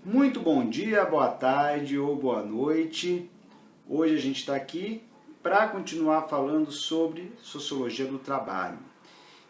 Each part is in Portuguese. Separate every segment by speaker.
Speaker 1: Muito bom dia, boa tarde ou boa noite. Hoje a gente está aqui para continuar falando sobre sociologia do trabalho.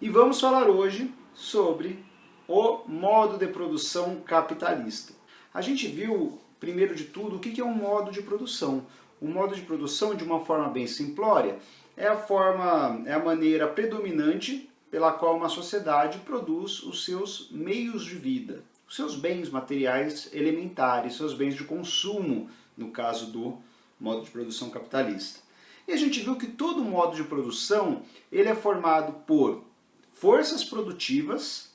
Speaker 1: E vamos falar hoje sobre o modo de produção capitalista. A gente viu, primeiro de tudo, o que é um modo de produção. O modo de produção, de uma forma bem simplória, é a maneira predominante pela qual uma sociedade produz os seus meios de vida, os seus bens materiais elementares, seus bens de consumo, no caso do modo de produção capitalista. E a gente viu que todo modo de produção ele é formado por forças produtivas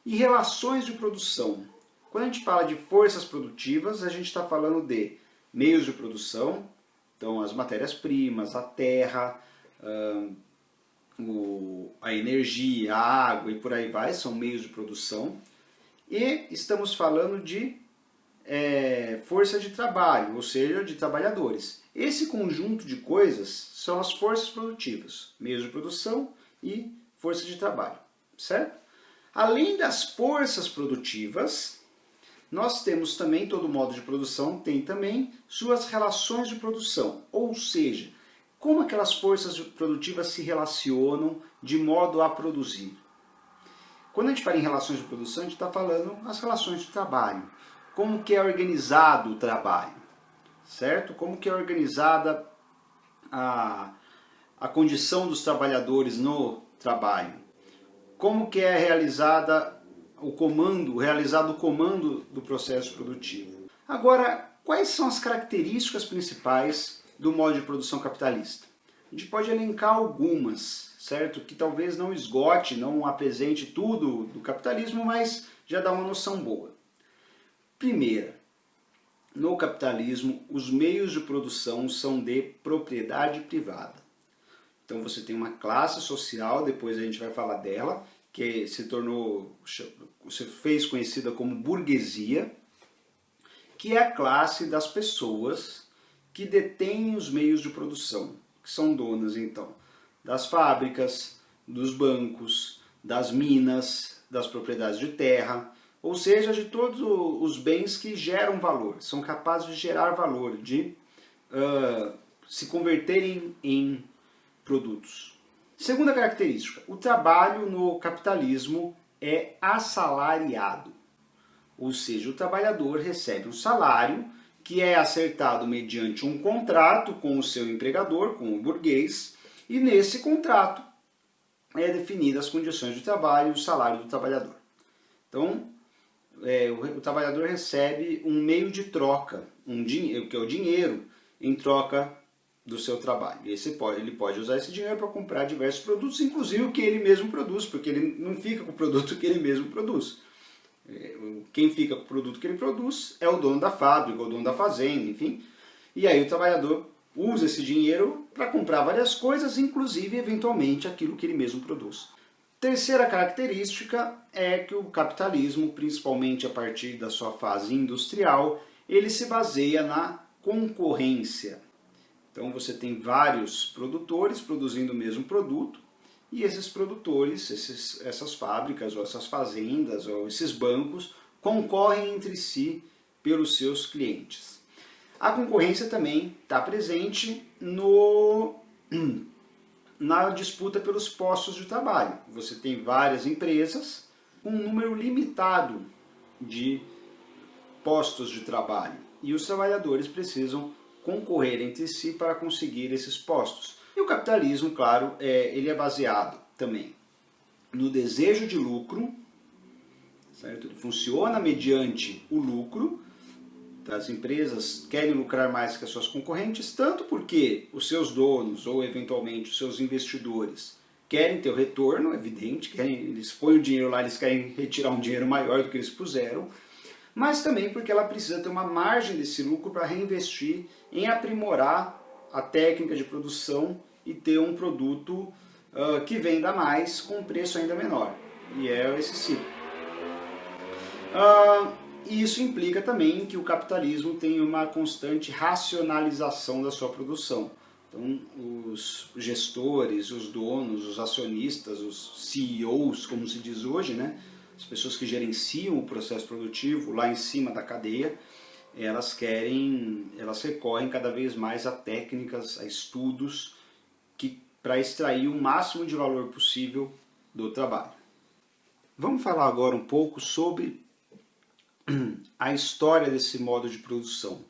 Speaker 1: e relações de produção. Quando a gente fala de forças produtivas, a gente está falando de meios de produção, então as matérias-primas, a terra, a energia, a água e por aí vai, são meios de produção. E estamos falando de força de trabalho, ou seja, de trabalhadores. Esse conjunto de coisas são as forças produtivas, meios de produção e força de trabalho, certo? Além das forças produtivas, nós temos também, todo modo de produção tem também suas relações de produção, ou seja, como aquelas forças produtivas se relacionam de modo a produzir. Quando a gente fala em relações de produção, a gente está falando as relações de trabalho. Como que é organizado o trabalho, certo? Como que é organizada a condição dos trabalhadores no trabalho. Como que é realizado o comando do processo produtivo. Agora, quais são as características principais do modo de produção capitalista? A gente pode elencar algumas, certo? Que talvez não esgote, não apresente tudo do capitalismo, mas já dá uma noção boa. Primeira, no capitalismo, os meios de produção são de propriedade privada. Então você tem uma classe social, depois a gente vai falar dela, que se fez conhecida como burguesia, que é a classe das pessoas que detêm os meios de produção, que são donas então das fábricas, dos bancos, das minas, das propriedades de terra, ou seja, de todos os bens que geram valor, são capazes de gerar valor, de se converterem em produtos. Segunda característica, o trabalho no capitalismo é assalariado, ou seja, o trabalhador recebe um salário que é acertado mediante um contrato com o seu empregador, com o burguês, e nesse contrato é definidas as condições de trabalho e o salário do trabalhador. Então, o trabalhador recebe um meio de troca, que é o dinheiro, em troca do seu trabalho. E ele pode usar esse dinheiro para comprar diversos produtos, inclusive o que ele mesmo produz, porque ele não fica com o produto que ele mesmo produz. Quem fica com o produto que ele produz é o dono da fábrica, o dono da fazenda, enfim. E aí o trabalhador usa esse dinheiro para comprar várias coisas, inclusive, eventualmente, aquilo que ele mesmo produz. Terceira característica é que o capitalismo, principalmente a partir da sua fase industrial, ele se baseia na concorrência. Então você tem vários produtores produzindo o mesmo produto e esses produtores, essas fábricas ou essas fazendas ou esses bancos concorrem entre si pelos seus clientes. A concorrência também está presente na disputa pelos postos de trabalho. Você tem várias empresas com um número limitado de postos de trabalho e os trabalhadores precisam concorrer entre si para conseguir esses postos. E o capitalismo, claro, ele é baseado também no desejo de lucro, certo? Ele funciona mediante o lucro. As empresas querem lucrar mais que as suas concorrentes, tanto porque os seus donos ou eventualmente os seus investidores querem ter o retorno, evidente, eles põem o dinheiro lá, eles querem retirar um dinheiro maior do que eles puseram, mas também porque ela precisa ter uma margem desse lucro para reinvestir em aprimorar a técnica de produção e ter um produto que venda mais com um preço ainda menor. E é esse ciclo. E isso implica também que o capitalismo tem uma constante racionalização da sua produção. Então, os gestores, os donos, os acionistas, os CEOs, como se diz hoje, né, as pessoas que gerenciam o processo produtivo lá em cima da cadeia, elas recorrem cada vez mais a técnicas, a estudos para extrair o máximo de valor possível do trabalho. Vamos falar agora um pouco sobre a história desse modo de produção.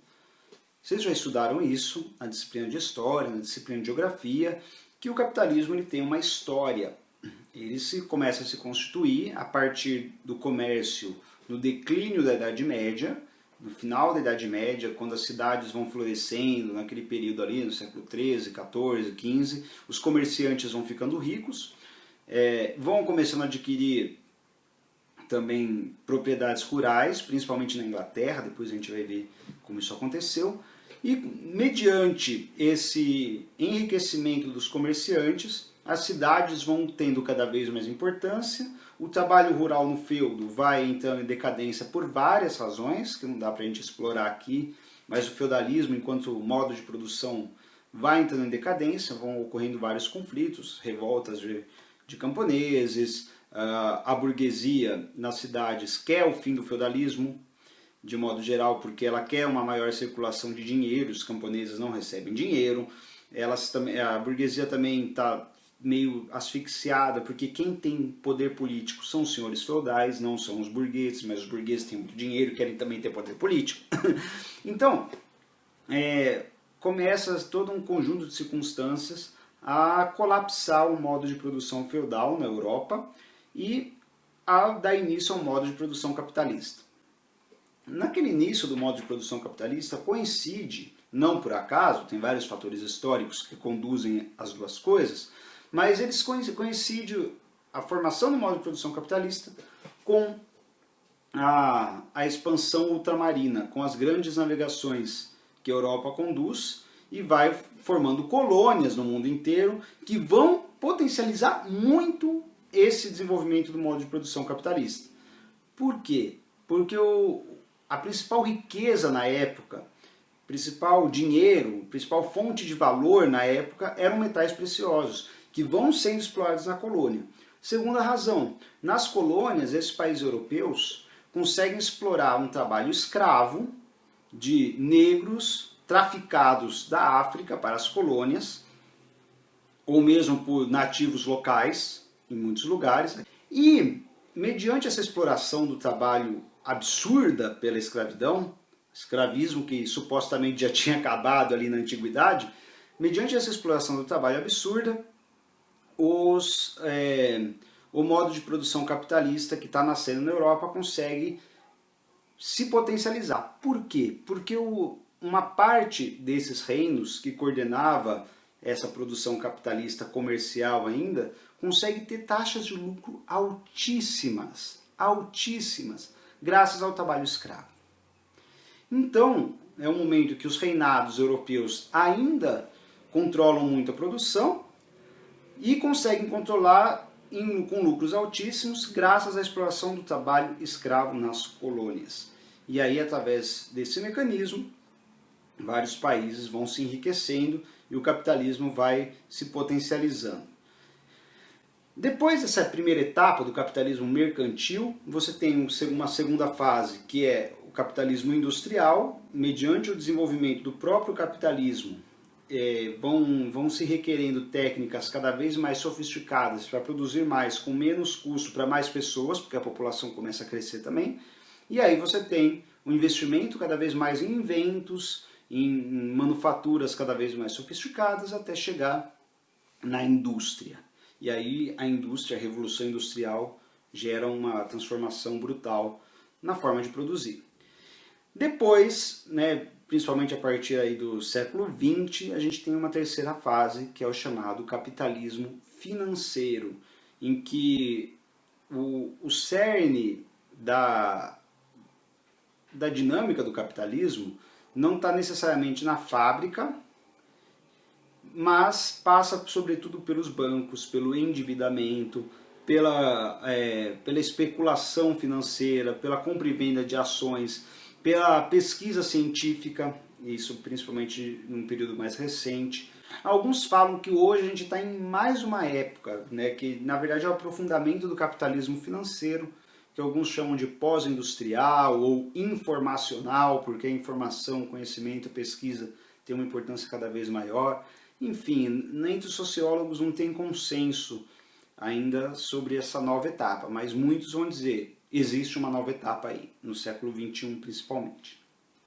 Speaker 1: Vocês já estudaram isso na disciplina de História, na disciplina de Geografia, que o capitalismo ele tem uma história. Ele começa a se constituir a partir do comércio no declínio da Idade Média, no final da Idade Média, quando as cidades vão florescendo, naquele período ali, no século XIII, XIV, XV, os comerciantes vão ficando ricos, vão começando a adquirir também propriedades rurais, principalmente na Inglaterra, depois a gente vai ver como isso aconteceu, e mediante esse enriquecimento dos comerciantes, as cidades vão tendo cada vez mais importância, o trabalho rural no feudo vai entrando em decadência por várias razões, que não dá para a gente explorar aqui, mas o feudalismo, enquanto modo de produção, vai entrando em decadência, vão ocorrendo vários conflitos, revoltas de camponeses, a burguesia nas cidades quer o fim do feudalismo, de modo geral, porque ela quer uma maior circulação de dinheiro, os camponeses não recebem dinheiro, a burguesia também está meio asfixiada, porque quem tem poder político são os senhores feudais, não são os burgueses, mas os burgueses têm muito dinheiro e querem também ter poder político. Então, começa todo um conjunto de circunstâncias a colapsar o modo de produção feudal na Europa e a dar início ao modo de produção capitalista. Naquele início do modo de produção capitalista coincide, não por acaso, tem vários fatores históricos que conduzem as duas coisas, mas eles coincidem a formação do modo de produção capitalista com a expansão ultramarina, com as grandes navegações que a Europa conduz e vai formando colônias no mundo inteiro que vão potencializar muito esse desenvolvimento do modo de produção capitalista. Por quê? Porque a principal riqueza na época, principal dinheiro, principal fonte de valor na época eram metais preciosos, que vão sendo explorados na colônia. Segunda razão, nas colônias, esses países europeus conseguem explorar um trabalho escravo de negros traficados da África para as colônias, ou mesmo por nativos locais, em muitos lugares, e mediante essa exploração do trabalho absurda pela escravidão, escravismo que supostamente já tinha acabado ali na antiguidade, mediante essa exploração do trabalho absurda, o modo de produção capitalista que está nascendo na Europa consegue se potencializar. Por quê? Porque uma parte desses reinos que coordenava essa produção capitalista comercial ainda, consegue ter taxas de lucro altíssimas, graças ao trabalho escravo. Então, é um momento que os reinados europeus ainda controlam muito a produção e conseguem controlar com lucros altíssimos graças à exploração do trabalho escravo nas colônias. E aí, através desse mecanismo, vários países vão se enriquecendo e o capitalismo vai se potencializando. Depois dessa primeira etapa do capitalismo mercantil, você tem uma segunda fase, que é o capitalismo industrial. Mediante o desenvolvimento do próprio capitalismo, vão se requerendo técnicas cada vez mais sofisticadas para produzir mais com menos custo para mais pessoas, porque a população começa a crescer também. E aí você tem um investimento cada vez mais em inventos, em manufaturas cada vez mais sofisticadas, até chegar na indústria. E aí a indústria, a revolução industrial, gera uma transformação brutal na forma de produzir. Depois, principalmente a partir aí do século XX, a gente tem uma terceira fase, que é o chamado capitalismo financeiro, em que o cerne da dinâmica do capitalismo não está necessariamente na fábrica, mas passa sobretudo pelos bancos, pelo endividamento, pela especulação financeira, pela compra e venda de ações, pela pesquisa científica, isso principalmente num período mais recente. Alguns falam que hoje a gente está em mais uma época, que na verdade é o aprofundamento do capitalismo financeiro, que alguns chamam de pós-industrial ou informacional, porque a informação, conhecimento, pesquisa tem uma importância cada vez maior. Enfim, entre os sociólogos não tem consenso ainda sobre essa nova etapa, mas muitos vão dizer, existe uma nova etapa aí, no século XXI principalmente.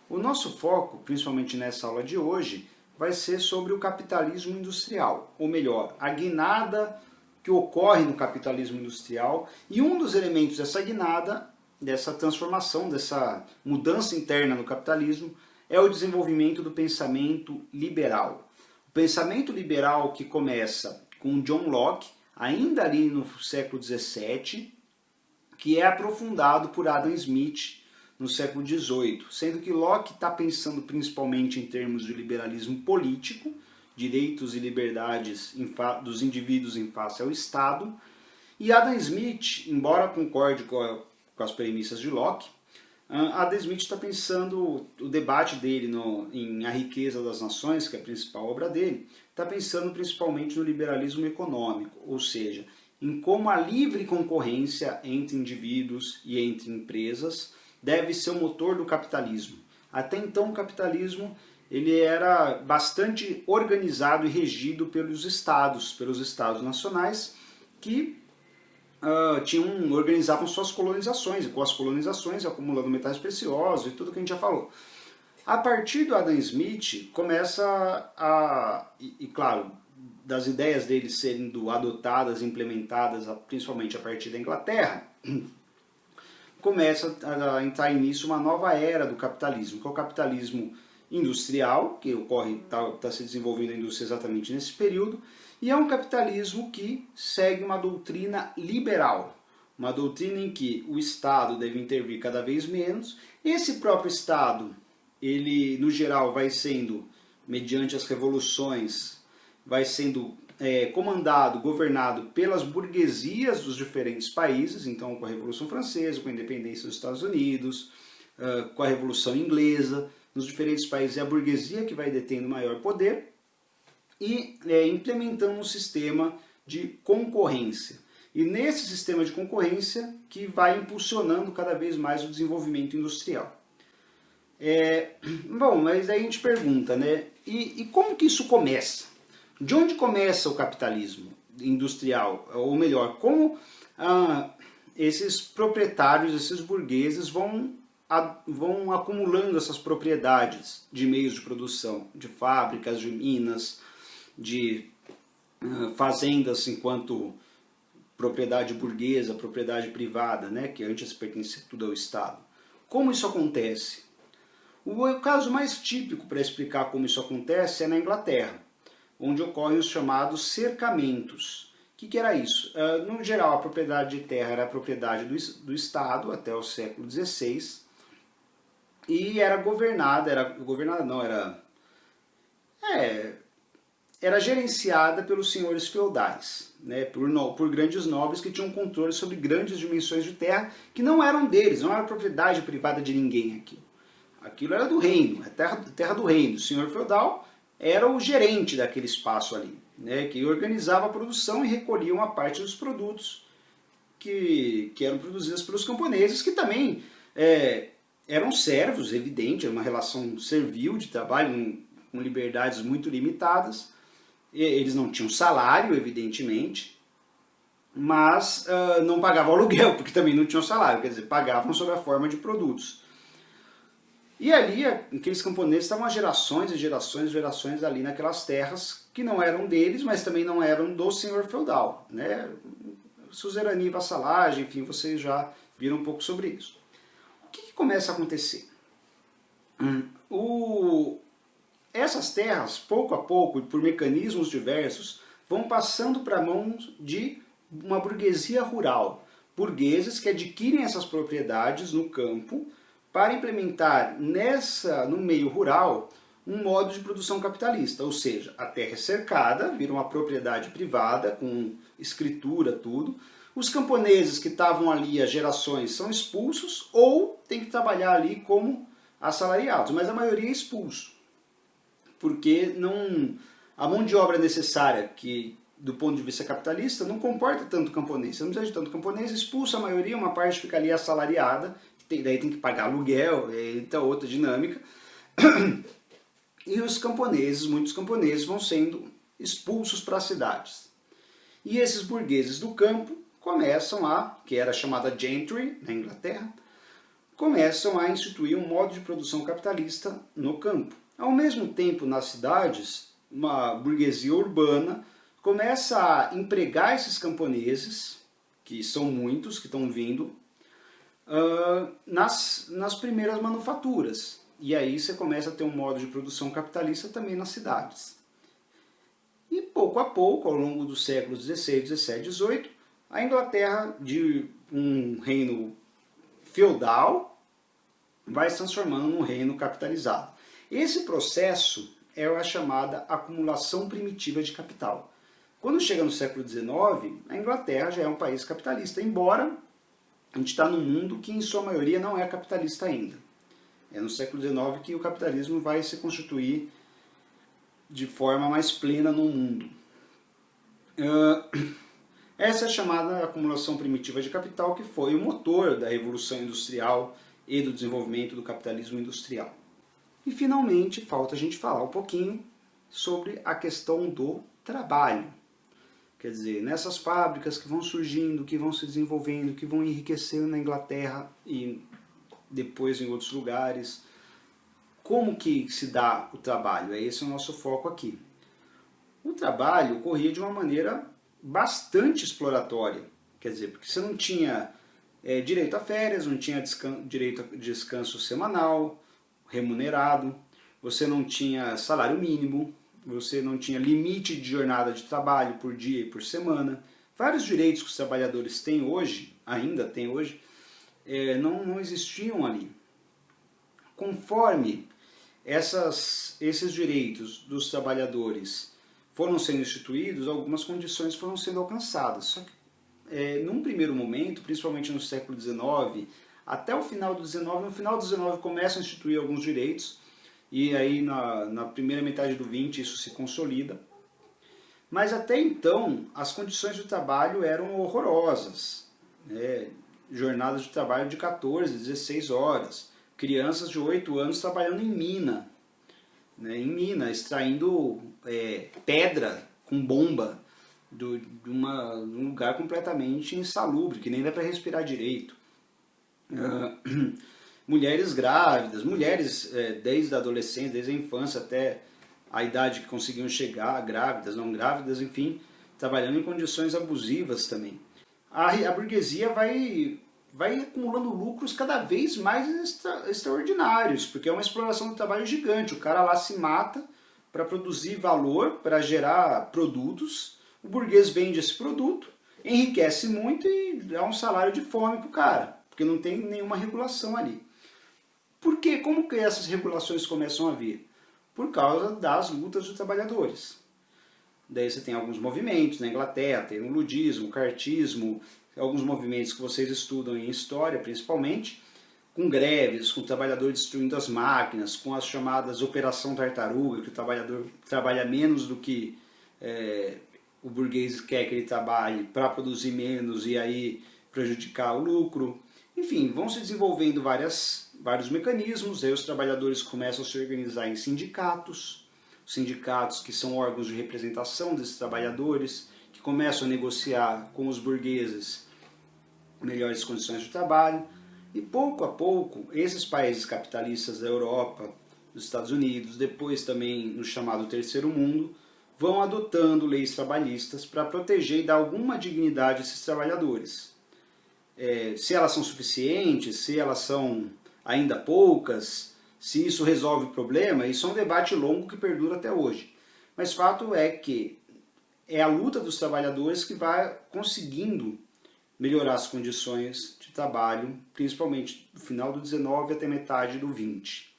Speaker 1: O nosso foco, principalmente nessa aula de hoje, vai ser sobre o capitalismo industrial, ou melhor, a guinada que ocorre no capitalismo industrial, e um dos elementos dessa guinada, dessa transformação, dessa mudança interna no capitalismo, é o desenvolvimento do pensamento liberal. O pensamento liberal que começa com John Locke, ainda ali no século XVII, que é aprofundado por Adam Smith no século XVIII, sendo que Locke está pensando principalmente em termos de liberalismo político, direitos e liberdades dos indivíduos em face ao Estado, e Adam Smith, embora concorde com as premissas de Locke, Adam Smith está pensando, o debate dele em A Riqueza das Nações, que é a principal obra dele, está pensando principalmente no liberalismo econômico, ou seja, em como a livre concorrência entre indivíduos e entre empresas deve ser o motor do capitalismo. Até então o capitalismo ele era bastante organizado e regido pelos estados nacionais que organizavam suas colonizações, e com as colonizações acumulando metais preciosos e tudo que a gente já falou. A partir do Adam Smith começa claro, das ideias dele sendo adotadas, implementadas principalmente a partir da Inglaterra, começa a entrar nisso uma nova era do capitalismo, que é o capitalismo industrial, que está se desenvolvendo a indústria exatamente nesse período, e é um capitalismo que segue uma doutrina liberal, uma doutrina em que o Estado deve intervir cada vez menos. Esse próprio Estado, ele no geral vai sendo, mediante as revoluções, vai sendo comandado, governado pelas burguesias dos diferentes países, então com a Revolução Francesa, com a independência dos Estados Unidos, com a Revolução Inglesa, nos diferentes países é a burguesia que vai detendo maior poder e implementando um sistema de concorrência. E nesse sistema de concorrência que vai impulsionando cada vez mais o desenvolvimento industrial. Bom, mas aí a gente pergunta, né? E como que isso começa? De onde começa o capitalismo industrial? Ou melhor, como esses proprietários, esses burgueses vão acumulando essas propriedades de meios de produção, de fábricas, de minas, de fazendas enquanto propriedade burguesa, propriedade privada, né, que antes pertencia tudo ao Estado. Como isso acontece? O caso mais típico para explicar como isso acontece é na Inglaterra, onde ocorrem os chamados cercamentos. O que era isso? No geral, a propriedade de terra era a propriedade do Estado até o século XVI e era gerenciada pelos senhores feudais, né, por grandes nobres que tinham controle sobre grandes dimensões de terra que não eram deles, não era propriedade privada de ninguém aquilo. Aquilo era do reino, a terra do reino. O senhor feudal era o gerente daquele espaço ali, né, que organizava a produção e recolhia uma parte dos produtos que eram produzidos pelos camponeses, que também eram servos, evidente, era uma relação servil de trabalho, com liberdades muito limitadas. Eles não tinham salário, evidentemente, mas não pagavam aluguel, porque também não tinham salário, quer dizer, pagavam sob a forma de produtos. E ali, aqueles camponeses estavam há gerações e gerações e gerações ali naquelas terras que não eram deles, mas também não eram do senhor feudal, né? Suzerania e vassalagem, enfim, vocês já viram um pouco sobre isso. O que começa a acontecer? Essas terras, pouco a pouco, por mecanismos diversos, vão passando para mãos de uma burguesia rural. Burgueses que adquirem essas propriedades no campo para implementar no meio rural um modo de produção capitalista. Ou seja, a terra é cercada, vira uma propriedade privada, com escritura, tudo. Os camponeses que estavam ali há gerações são expulsos ou têm que trabalhar ali como assalariados, mas a maioria é expulso. Porque a mão de obra necessária que do ponto de vista capitalista, não comporta tanto camponês. Você não precisa de tanto camponês, expulsa a maioria, uma parte fica ali assalariada, daí tem que pagar aluguel, então outra dinâmica. E os camponeses, muitos camponeses, vão sendo expulsos para as cidades. E esses burgueses do campo começam que era chamada gentry na Inglaterra, começam a instituir um modo de produção capitalista no campo. Ao mesmo tempo, nas cidades, uma burguesia urbana começa a empregar esses camponeses, que são muitos, que estão vindo, nas primeiras manufaturas. E aí você começa a ter um modo de produção capitalista também nas cidades. E pouco a pouco, ao longo dos séculos XVI, XVII, XVIII, a Inglaterra, de um reino feudal, vai se transformando num reino capitalizado. Esse processo é a chamada acumulação primitiva de capital. Quando chega no século XIX, a Inglaterra já é um país capitalista, embora a gente está num mundo que, em sua maioria, não é capitalista ainda. É no século XIX que o capitalismo vai se constituir de forma mais plena no mundo. Essa é a chamada acumulação primitiva de capital, que foi o motor da Revolução Industrial e do desenvolvimento do capitalismo industrial. E, finalmente, falta a gente falar um pouquinho sobre a questão do trabalho. Quer dizer, nessas fábricas que vão surgindo, que vão se desenvolvendo, que vão enriquecendo na Inglaterra e depois em outros lugares, como que se dá o trabalho? Esse é o nosso foco aqui. O trabalho ocorria de uma maneira bastante exploratória. Quer dizer, porque você não tinha direito a férias, não tinha direito a descanso semanal, remunerado, você não tinha salário mínimo, você não tinha limite de jornada de trabalho por dia e por semana. Vários direitos que os trabalhadores têm hoje, ainda têm hoje, não existiam ali. Conforme esses direitos dos trabalhadores foram sendo instituídos, algumas condições foram sendo alcançadas. Só que, num primeiro momento, principalmente no século XIX, até o final do XIX, no final do XIX começam a instituir alguns direitos, e aí na primeira metade do XX isso se consolida. Mas até então, as condições de trabalho eram horrorosas. Jornadas de trabalho de 14, 16 horas. Crianças de 8 anos trabalhando em mina. Em mina, extraindo pedra com bomba de um lugar completamente insalubre, que nem dá para respirar direito. Mulheres grávidas, mulheres desde a adolescência, desde a infância até a idade que conseguiam chegar, grávidas, não grávidas, enfim, trabalhando em condições abusivas também. A burguesia vai acumulando lucros cada vez mais extraordinários, porque é uma exploração do trabalho gigante. O cara lá se mata para produzir valor, para gerar produtos, o burguês vende esse produto, enriquece muito e dá um salário de fome para o cara, porque não tem nenhuma regulação ali. Por quê? Como que essas regulações começam a vir? Por causa das lutas dos trabalhadores. Daí você tem alguns movimentos na Inglaterra, tem o ludismo, o cartismo, alguns movimentos que vocês estudam em história, principalmente, com greves, com o trabalhador destruindo as máquinas, com as chamadas Operação Tartaruga, que o trabalhador trabalha menos do que o burguês quer que ele trabalhe para produzir menos e aí prejudicar o lucro. Enfim, vão se desenvolvendo vários mecanismos, aí os trabalhadores começam a se organizar em sindicatos que são órgãos de representação desses trabalhadores, que começam a negociar com os burgueses melhores condições de trabalho, e pouco a pouco esses países capitalistas da Europa, dos Estados Unidos, depois também no chamado Terceiro Mundo, vão adotando leis trabalhistas para proteger e dar alguma dignidade a esses trabalhadores. Se elas são suficientes, se elas são ainda poucas, se isso resolve o problema, isso é um debate longo que perdura até hoje. Mas fato é que é a luta dos trabalhadores que vai conseguindo melhorar as condições de trabalho, principalmente do final do 19 até metade do 20.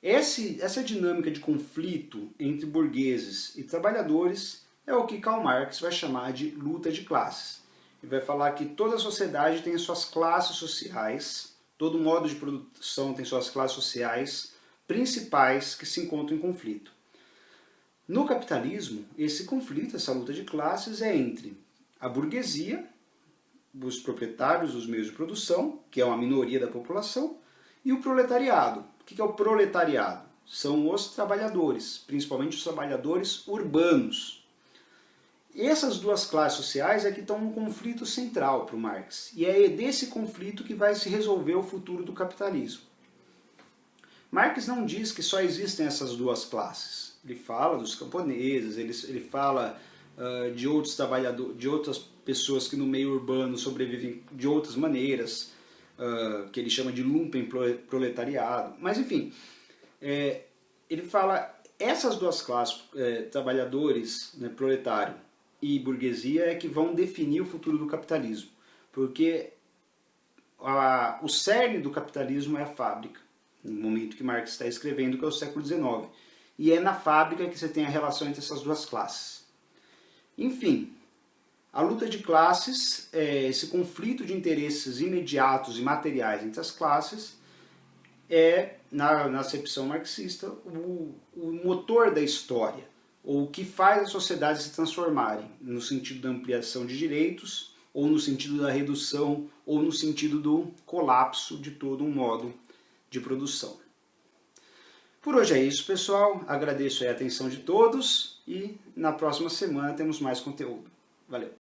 Speaker 1: Essa dinâmica de conflito entre burgueses e trabalhadores é o que Karl Marx vai chamar de luta de classes. Ele vai falar que toda a sociedade tem suas classes sociais, todo modo de produção tem suas classes sociais principais que se encontram em conflito. No capitalismo, esse conflito, essa luta de classes é entre a burguesia, os proprietários dos meios de produção, que é uma minoria da população, e o proletariado. O que é o proletariado? São os trabalhadores, principalmente os trabalhadores urbanos. E essas duas classes sociais é que estão num conflito central para o Marx. E é desse conflito que vai se resolver o futuro do capitalismo. Marx não diz que só existem essas duas classes. Ele fala dos camponeses, ele fala de outros trabalhadores, de outras pessoas que no meio urbano sobrevivem de outras maneiras, que ele chama de lumpenproletariado. Mas enfim, ele fala essas duas classes, trabalhadores, né, proletário e burguesia, é que vão definir o futuro do capitalismo. Porque o cerne do capitalismo é a fábrica, no momento que Marx está escrevendo, que é o século XIX. E é na fábrica que você tem a relação entre essas duas classes. Enfim, a luta de classes, esse conflito de interesses imediatos e materiais entre as classes, é, na acepção marxista, o motor da história, ou o que faz as sociedades se transformarem, no sentido da ampliação de direitos, ou no sentido da redução, ou no sentido do colapso de todo um modo de produção. Por hoje é isso, pessoal. Agradeço a atenção de todos e na próxima semana temos mais conteúdo. Valeu!